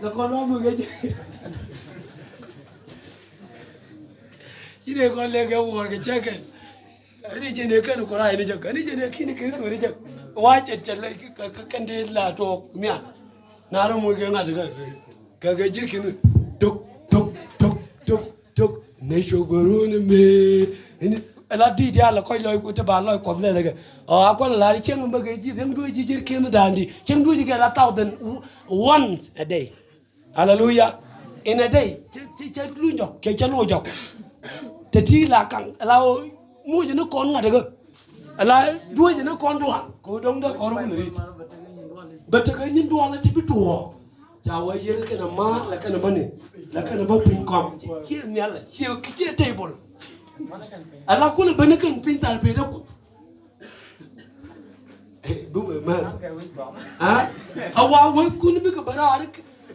là con lo nuôi cái gì chỉ để con lên cái buồn cái chơi cái đi trên này cái nó có ai đi chơi cái đi trên này khi này cái nó đi chơi quá chật lại cái đây là trộn nè nào nó mua cái ngắt cái chiếc cái tuk tuk tuk tuk tuk này cho bữa này mê là đi ra là coi lời của ta bà lời còn lên cái con là đi chăng mà cái gì thằng đuôi chỉ kia nó đàn đi chăng đuôi cái là tao đến once a day hallelujah in a day chỉ lui nhọc cái chân lôi nhọc thế thì là càng là mua cho nó con ngắt được là đuôi cho nó con đoạn cô đông đó có đâu đi bật cái nhìn đoạn là chỉ biết đùa chào ai giờ cái nào má là cái nào này là cái nào pin com chia nhà là chia table là cô là bên cái pin tài về đâu đúng rồi mà với cô nó biết cái bà ra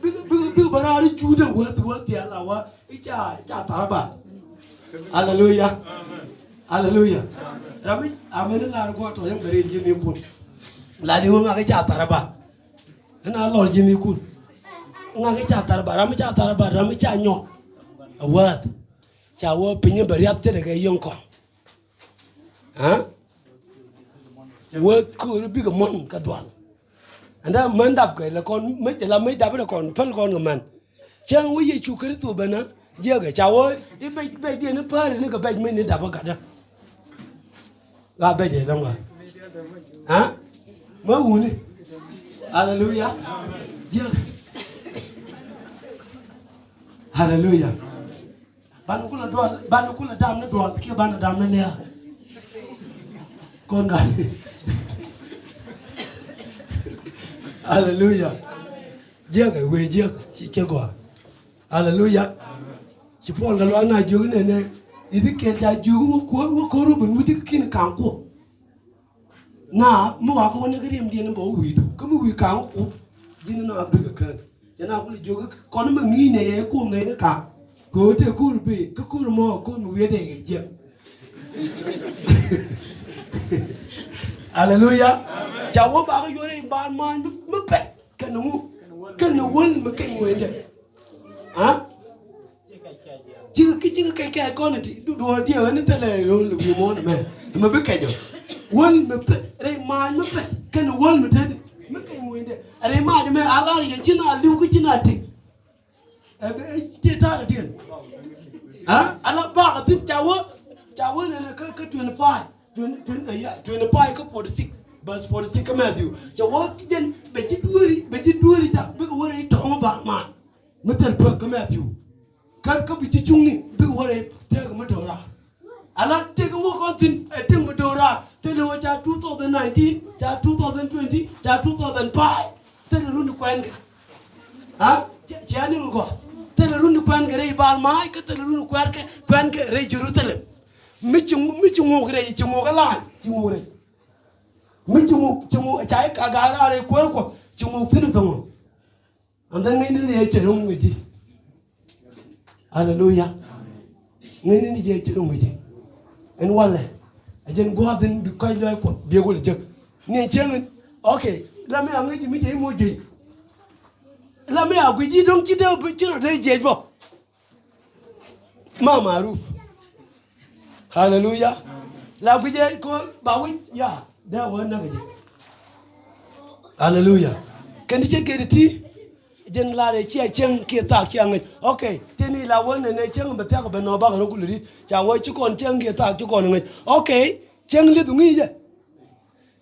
biết bà ra đi chú đâu vợ tiền là vợ cha tara bà hallelujah hallelujah Rami amen là có tổ chức beri jini kun là đi ngang cái cha tara bà na lor jini kun ngang cái cha tara bà Rami cha nhỏ vợ cha vợ pinnya beri ap thế cái yong con vợ cứ biết cái món cái đoàn anh ta mình đáp cái là con mấy đáp là con phân con của mình chẳng có gì chú cái tụ bên á giờ cái cháu ơi cái bây tiền nó phơi nó cái bây mình đáp cả đó là bây giờ đâu rồi mới uống đi hallelujah giờ hallelujah bạn cũng là đam nó đoàn kia bạn là đam nó nè con gái hallelujah giờ cái quê giờ chỉ chơi quả hallelujah chỉ Paul cái loan này chưa cái này ý thức kia cha chưa có rồi mình mới thức kia càng quá na mua cái con cái điểm nó bảo hủy cái mới hủy càng quá chỉ nó làm được cái cho nên cũng là chưa con nó mà nghĩ này cô này nó càng cô thì cô bị cái cô mà cô nuôi để cái gì hallelujah cháu có bảo cái vô đây bàn mà mất bẹt cái nó quên mà cái người vậy chứ cái con này thì đùa đi ở nơi đây là luôn bị món này mà biết cái gì quên mà đây mà mất bẹt cái nó quên mà thế mất cái người vậy đây mà cho mẹ Allah thì chỉ là lưu cái chỉ là thì chỉ ta là tiền Allah bảo cái cháu này là cái 25 25 có 46 verse 46 cái Matthew cháu cái dân bây giờ đuôi đi ta biết cái này thằng bạn mà mất tiền bạc cái Matthew cái bị chỉ chung đi biết cái này thế cái mất đầu ra Allah thế cái con tin thế mất đầu ra thế là cha 2019 cha 2020 cha 2005 thế là luôn được quen cái chị anh em có thế là luôn được quen cái này bạn mai cái thế là luôn được quen cái này Jerusalem mấy chung ngô cái này chung ngô cái lại chung ngô này mấy chung ngô trái cả gà ra đây quên quá chung ngô phun không anh đang nghe này chơi không người gì hallelujah nghe này chơi không người gì anh quan lại anh dân qua đến bị quay lại quật bia quật được nghe chơi mình ok làm mấy anh ấy gì mấy chơi mua gì làm mấy anh gì đông chỉ đâu đây chơi vô mama roof hallelujah la guje ko ba wi ya da wannan gaje hallelujah kan dice ke ti jen la de ci chen ke ta ki an okay teni la wannan ne chen ba ta ko ba no ba ro kuluri cha wo ci kon chen ke ta ci kon ngai okay chen le du ngi je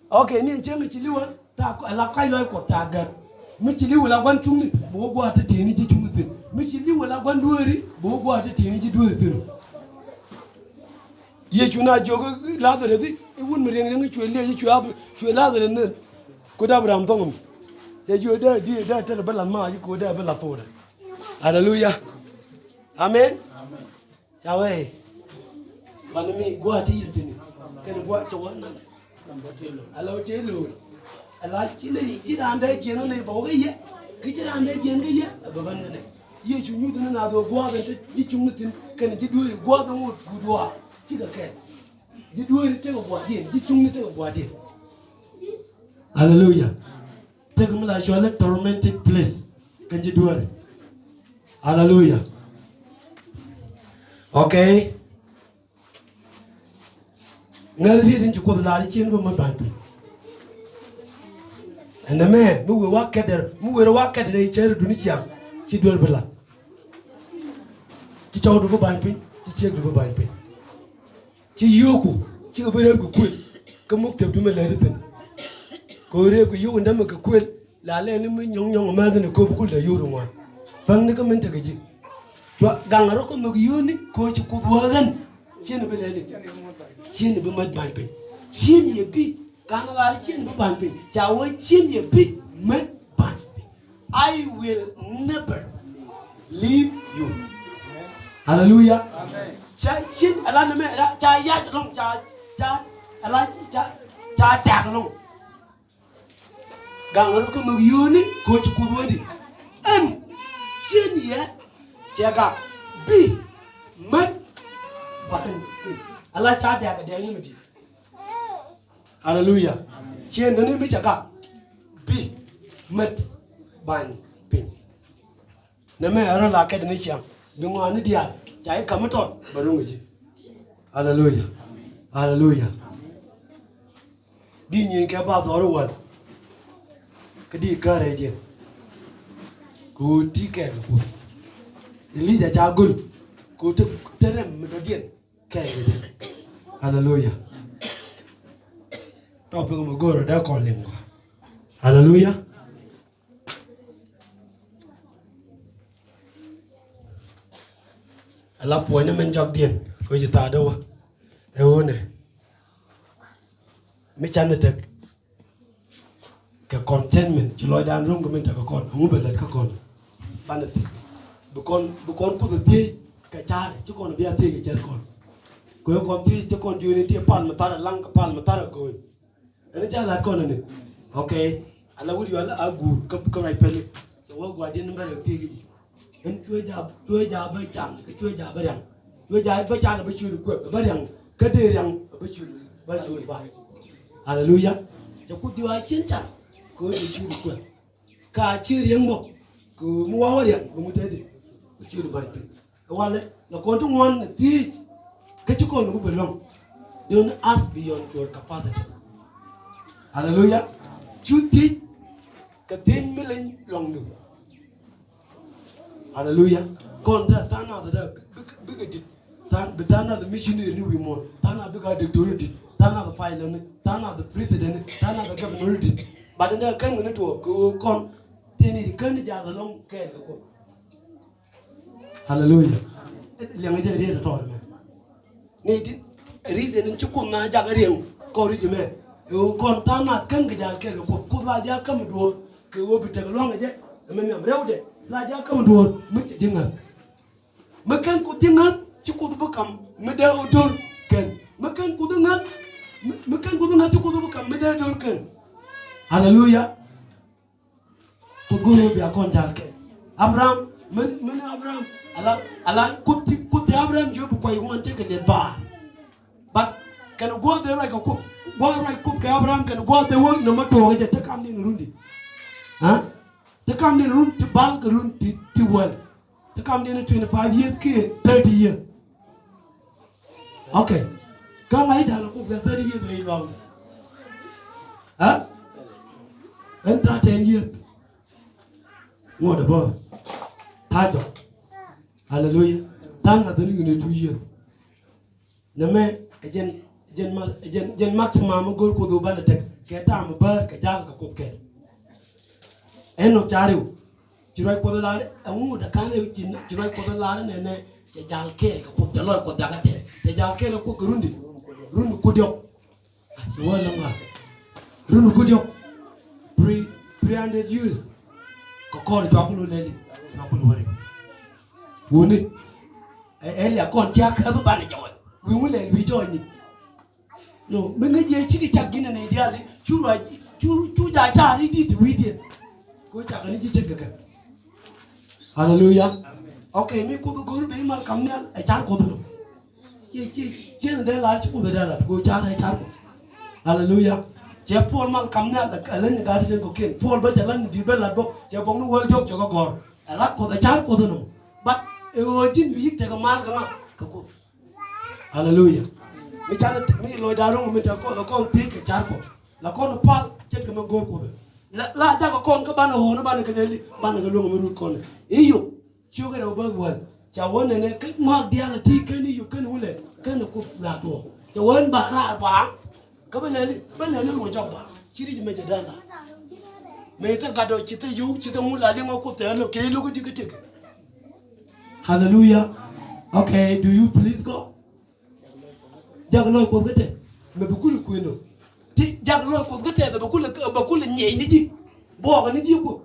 okay ni chen ci liwa ta ko la kai lo ko ta ga mi ci liwa la gwan tung ni bo go ta teni ji tung ni mi ci liwa la gwan duori bo go ta teni ji duori ye chuna jogo la de di wun mi reng reng chwe le chwe la de ne ko da bram tong ye jo da di da tele bala ma yi ko da bala to hallelujah amen chawe bana mi gwa ti yintini ken gwa to wannan alo te lo ala chile jiranda jeno ne boga ye kijiranda jen ga ye baban ne ye junyu dun na do gwa ga ji chungnu tin kan ji duori gwa ga mo gudwa siga ke ji duori te gwa din ji chungnu te gwa din hallelujah te gumla shwale tormented place kan ji duori hallelujah okay ngari din ko la ri chen go ma ban and the man mu we wa kedere chere duni chiam chi dol bela chi chaw do ban pin chi chek do ban pin chi yoku chi go bere go kwel ko mok teb du me le den ko re go yu ndam ko kwel la le ni mu nyong ma ne ko bu da yu do wa bang ne ko men te ji to gangaro ko no yuni ko chi ku wa gan chi ne be le chi ne be ma ban pin chi ne bi kana la chi ne ban pin cha wo chi ne bi me ban pin I will never leave you. Hallelujah. Amen. Cha chin ala na me cha ya long cha ala cha dak long. Gang ko no yuni ko chu ku wodi. Chin ye cha ga bi me ban pin. Ala cha dak de ni mi. Hallelujah. Chin no ni mi cha ga bi me ban pin. Na me ara la ka de ni chiam. Dungo ni dia chai kamaton barungu ji. Hallelujah. Hallelujah. Di nyin ka ba do ro wan. Ka di ka re dia. Ku ti ke fu. Ili ja cha gul. Ku te terem me do dien ke dia. Hallelujah. Top ngo go ro da ko lengwa. Hallelujah. La poina men jog dien ko jita do e wone mi chanete ke contentment ci loy dan rum ko men ta ko kon mu belet ko kon banati bu kon ko be ka char ci kon bi ate ke jar kon ko kon ti ci kon joni ti pal ma tara lang pal ma tara ko ene jala kon ne okay ala wudi wala agur ko ray pele so wo gwa din mbare pe gi en chue ja ba chang cái chue ja ba yang chue ja ba chang ba chu ko ba yang cái de yang ba chu ba hallelujah cho ku diwa chin cha ko de chu ko ka chi riang mo ko mu wa yang ko mu te de chu ba pe wale na kon tu ngon ti cái chu ko no belong don't ask beyond your capacity hallelujah chu ti ka tin mi len long nu hallelujah. Kon da tana da big dit tan betana the missionary ni we more tana big the doctor dit tana the pilot ni tana the president tana the governor dit but da kan ni to ko kon tini kan ja da long ke ko hallelujah lenga je re to me ni dit reason ni ku na ja ga reng ko ri me kon tana kan ga ke ko la ja kam do ke wo bi te long je me me rewde la ja kam do mu dinga makan ko dinga ci ko bu kam me da odor ken makan ko dinga ci ko bu kam me da odor ken hallelujah ko goro bi akon dal ken abraham men abraham ala ko abraham jobu ko yi won take le ba but can go there like ko go right ko abraham can go there wo no mato ga ta kam ni rundi ha the come in room to bulk room to well. The come in 25 years, 30 years. Okay. Come I down 30 years very long. Huh? And 10 years. What about? Title. Hallelujah. Done at the in 2 years. The man again maximum go to the banner. Get time a bird, a jar of cook. Eno chariu chiroi ko la amu da kan e chiroi ko la ne che jal ke ko te lo ko daga te jal ke ko rundi ko dio ci wala ma rundu ko dio 300 years ko ko to ko leli na ko wori woni e ya kon ti aka ba ne joy wi mu le wi joy ni no me nge je ci di chagina ne diali churu chú giải cha đi từ đi cô chả cái gì chết được hallelujah ok mi cô có biết mà cầm nè ai cha cô thôi chỉ là đây là chỉ cô đây là cô cha này cha hallelujah chỉ Paul mà cầm nè là lên cái gì cô kiện Paul bây giờ lên đi bên là bốc chỉ bóng nó quay chốt cho có gòn là cô ta cha cô thôi nó bắt ơi tin biết thì cái mal cái mà cô hallelujah mi cha mi lôi đá rong mi ta cô là con tiếc cái cha cô là con pal chết cái mang gối cô là cha con cái ban hồ nó ban cái này ban cái luồng mi rút con ấy yêu chưa cái đầu bơ quần chào vấn này cái mag dia là thi cái này yêu cái nó lên cái nó cũng là tổ chào vấn bà là bà cái bên này nó muốn chọc bà chỉ đi mấy giờ là mấy ta gạt đôi chỉ ta yêu chỉ ta muốn là liên ngọc quốc tế là cái lúc cái gì hallelujah okay do you please go jangan lo ko gete me bukul ko no ti jangan lo ko gete da bukul nhẹ ni ji bo ga ni ji ko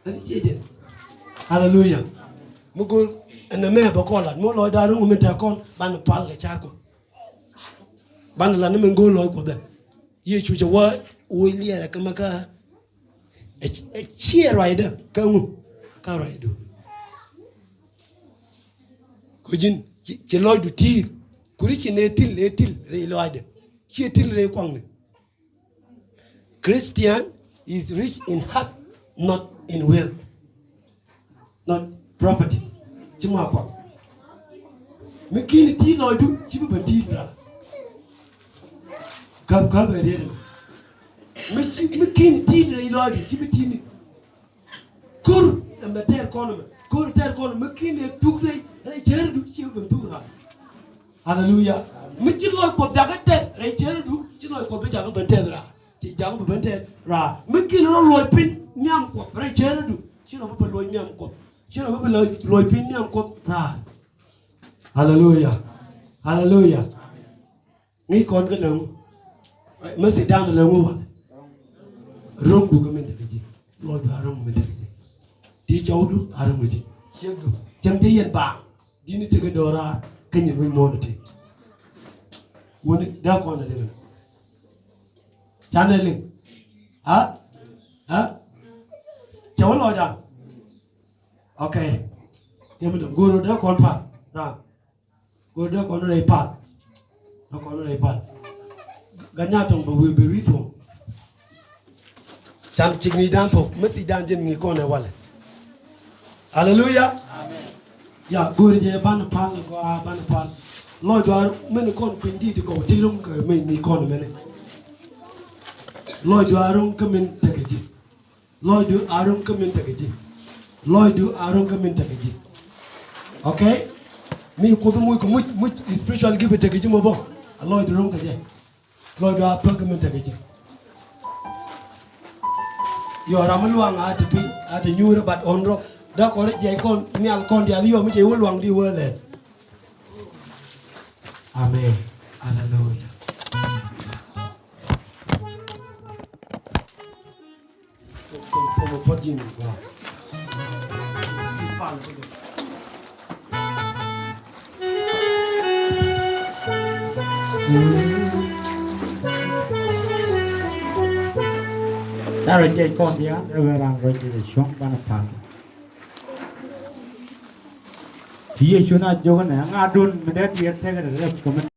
ani je hallelujah mu go na me ba ko la mo lo da ru mi ta kon ban pal le char ko ban la na me go lo ko da ye chu cha wa o li ya ka maka e chi rider ka ngu ka rider ko jin chỉ lôi đủ tiền, curi chỉ nê til rei lôi được, chỉ til rei quăng này. Christian is rich in heart, not in wealth, not property. Chỉ mà quăng. Mấy kia til lôi đủ, chỉ bị bẩn til ra. Cả về đây. Mấy kia til rei lôi đủ, chỉ bị til. Kur, em ter con mà, kur ter con mấy kia nê tuk rei. Rei chere du chi bentuk ra hallelujah mi chi loy ko daga te rei chere du chi loy ko be jaga bente ra chi jaga bente ra mi ki no loy pin nyam ko rei chere du chi no be loy nyam ko chi no be loy pin nyam ko ra hallelujah hallelujah ngi kon cái lưng mới sẽ đang là lưng mà rong du cái mình được gì loy du rong mình được gì tí cháu du rong mình gì chưa du chẳng thấy yên bạc đi ní cái đồ ra cái nhìn mình mòn thì muốn đeo con là được chán lên liền hả cháu lo rằng ok nhưng mà đừng guru đeo con phạt ra guru đeo con nó đầy phạt nó con nó đầy phạt gần nhà trong bầu bì bì thôi chán chỉ nghĩ đan thôi mất gì đan trên nghĩ con này vào hallelujah ya gori je ban pal ko ban pal lo jo men kon pindi to ko tirum ko men mi kon men lo jo arun ko men tageji lo jo arun ko men tageji lo jo arun ko men tageji okay mi ko do muy ko muy spiritual give tageji mo bo lo jo ron ko je lo jo apa ko men tageji yo ramalu ang ate pi ate nyura bat onro đó có đấy dạy con nghe con thì đi mới chịu uống loang đi uống này amen hallelujah con một phát gì vào ta rồi dạy con thì á rồi làm rồi thì xuống ban phẳng Yesu na jogan ngadun mendet biar saya kada